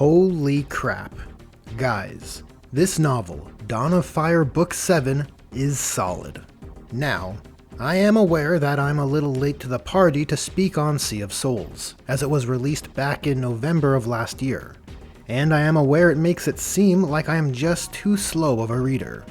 Holy crap. Guys, this novel, Dawn of Fire Book 7, is solid. Now, I am aware that I'm a little late to the party to speak on Sea of Souls, as it was released back in November of last year, and I am aware it makes it seem like I am just too slow of a reader.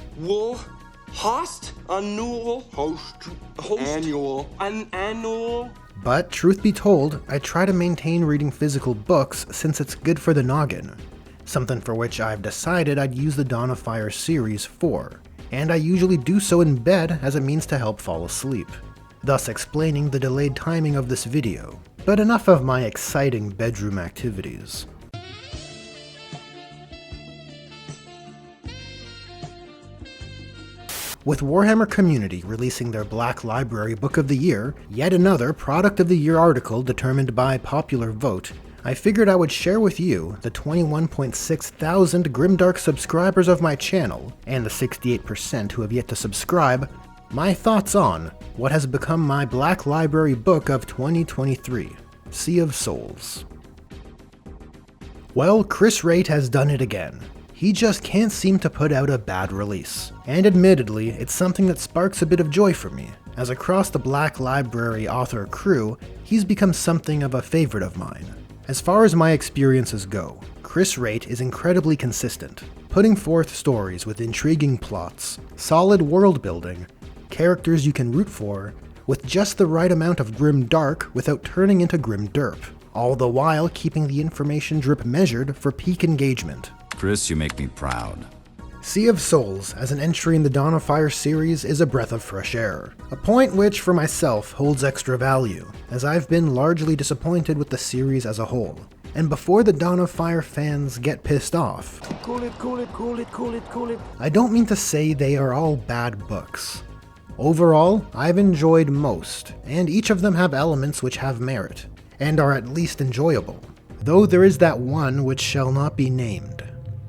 Annual. But truth be told, I try to maintain reading physical books since it's good for the noggin, something for which I've decided I'd use the Dawn of Fire series for, and I usually do so in bed as a means to help fall asleep, thus explaining the delayed timing of this video. But enough of my exciting bedroom activities. With Warhammer Community releasing their Black Library Book of the Year, yet another Product of the Year article determined by popular vote, I figured I would share with you, the 21.6 thousand Grimdark subscribers of my channel, and the 68% who have yet to subscribe, my thoughts on what has become my Black Library Book of 2023, Sea of Souls. Well, Chris Wright has done it again. He just can't seem to put out a bad release. And admittedly, it's something that sparks a bit of joy for me, as across the Black Library author crew, he's become something of a favorite of mine. As far as my experiences go, Chris Wright is incredibly consistent, putting forth stories with intriguing plots, solid world building, characters you can root for, with just the right amount of grim dark without turning into grim derp, all the while keeping the information drip measured for peak engagement. Chris, you make me proud. Sea of Souls, as an entry in the Dawn of Fire series, is a breath of fresh air. A point which, for myself, holds extra value, as I've been largely disappointed with the series as a whole. And before the Dawn of Fire fans get pissed off, Cool it. I don't mean to say they are all bad books. Overall, I've enjoyed most, and each of them have elements which have merit, and are at least enjoyable, though there is that one which shall not be named.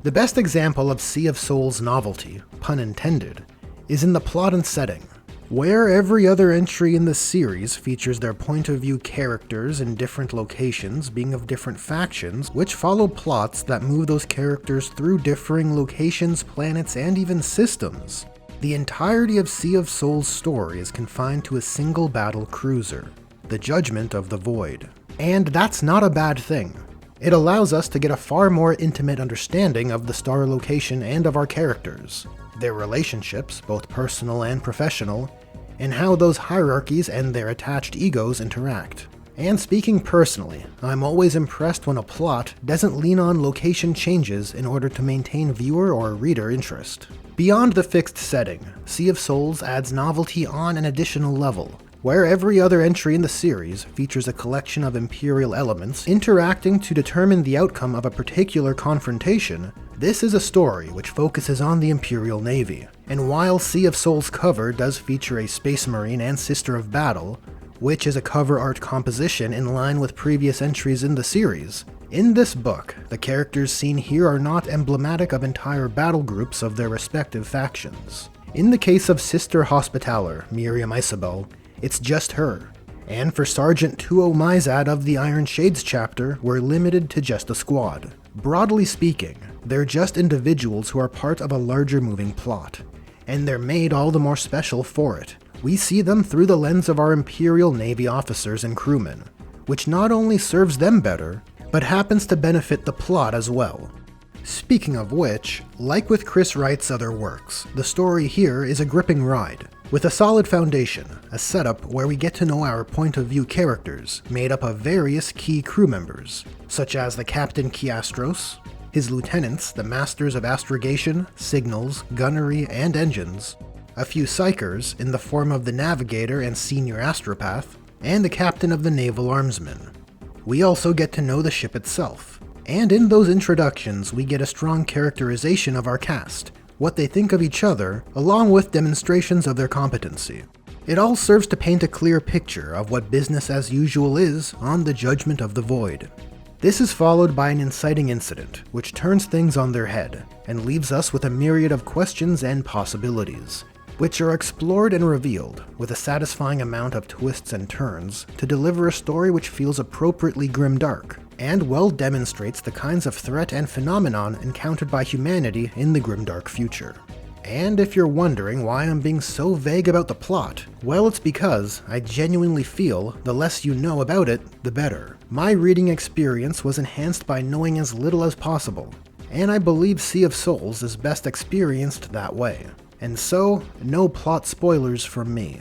The best example of Sea of Souls novelty, pun intended, is in the plot and setting. Where every other entry in the series features their point of view characters in different locations being of different factions, which follow plots that move those characters through differing locations, planets, and even systems. The entirety of Sea of Souls' story is confined to a single battle cruiser, the Judgment of the Void. And that's not a bad thing. It allows us to get a far more intimate understanding of the star location and of our characters, their relationships, both personal and professional, and how those hierarchies and their attached egos interact. And speaking personally, I'm always impressed when a plot doesn't lean on location changes in order to maintain viewer or reader interest. Beyond the fixed setting, Sea of Souls adds novelty on an additional level, where every other entry in the series features a collection of Imperial elements interacting to determine the outcome of a particular confrontation. This is a story which focuses on the Imperial Navy, and while Sea of Souls cover does feature a Space Marine and Sister of Battle, which is a cover art composition in line with previous entries in the series, in this book, the characters seen here are not emblematic of entire battle groups of their respective factions. In the case of Sister Hospitaller, Miriam Isabel, it's just her, and for Sergeant Tuo Mizad of the Iron Shades chapter, we're limited to just a squad. Broadly speaking, they're just individuals who are part of a larger moving plot, and they're made all the more special for it. We see them through the lens of our Imperial Navy officers and crewmen, which not only serves them better, but happens to benefit the plot as well. Speaking of which, like with Chris Wright's other works, the story here is a gripping ride, with a solid foundation, a setup where we get to know our point of view characters, made up of various key crew members, such as the Captain Kiastros, his lieutenants, the Masters of Astrogation, Signals, Gunnery, and Engines, a few Psychers in the form of the Navigator and Senior Astropath, and the Captain of the Naval Armsmen. We also get to know the ship itself, and in those introductions we get a strong characterization of our cast, what they think of each other, along with demonstrations of their competency. It all serves to paint a clear picture of what business as usual is on the Judgment of the Void. This is followed by an inciting incident, which turns things on their head, and leaves us with a myriad of questions and possibilities, which are explored and revealed with a satisfying amount of twists and turns to deliver a story which feels appropriately grimdark, and well demonstrates the kinds of threat and phenomenon encountered by humanity in the grimdark future. And if you're wondering why I'm being so vague about the plot, well, it's because I genuinely feel the less you know about it, the better. My reading experience was enhanced by knowing as little as possible, and I believe Sea of Souls is best experienced that way. And so, no plot spoilers from me.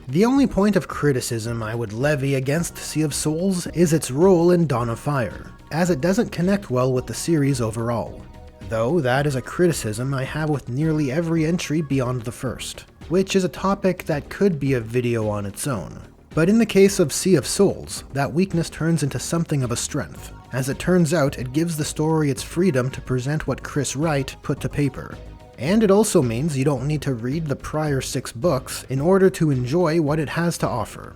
The only point of criticism I would levy against Sea of Souls is its role in Dawn of Fire, as it doesn't connect well with the series overall. Though that is a criticism I have with nearly every entry beyond the first, which is a topic that could be a video on its own. But in the case of Sea of Souls, that weakness turns into something of a strength. As it turns out, it gives the story its freedom to present what Chris Wright put to paper. And it also means you don't need to read the prior 6 books in order to enjoy what it has to offer.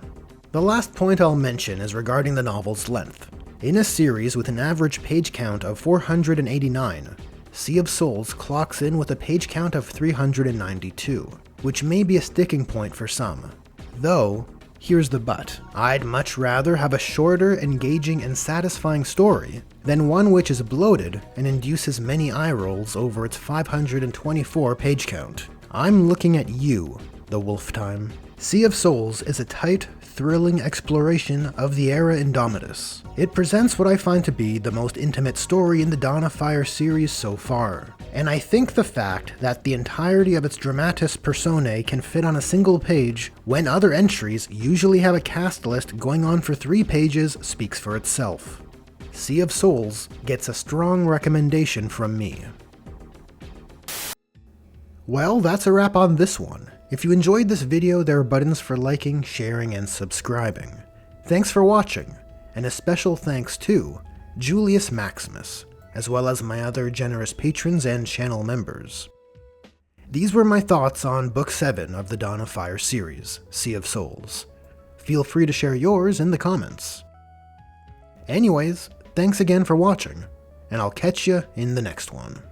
The last point I'll mention is regarding the novel's length. In a series with an average page count of 489, Sea of Souls clocks in with a page count of 392, which may be a sticking point for some. Though, here's the but. I'd much rather have a shorter, engaging, and satisfying story than one which is bloated and induces many eye rolls over its 524 page count. I'm looking at you, the Wolf Time. Sea of Souls is a tight, thrilling exploration of the era Indomitus. It presents what I find to be the most intimate story in the Dawn of Fire series so far, and I think the fact that the entirety of its dramatis personae can fit on a single page when other entries usually have a cast list going on for 3 pages speaks for itself. Sea of Souls gets a strong recommendation from me. Well, that's a wrap on this one. If you enjoyed this video, there are buttons for liking, sharing, and subscribing. Thanks for watching, and a special thanks to Julius Maximus, as well as my other generous patrons and channel members. These were my thoughts on Book 7 of the Dawn of Fire series, Sea of Souls. Feel free to share yours in the comments. Anyways, thanks again for watching, and I'll catch you in the next one.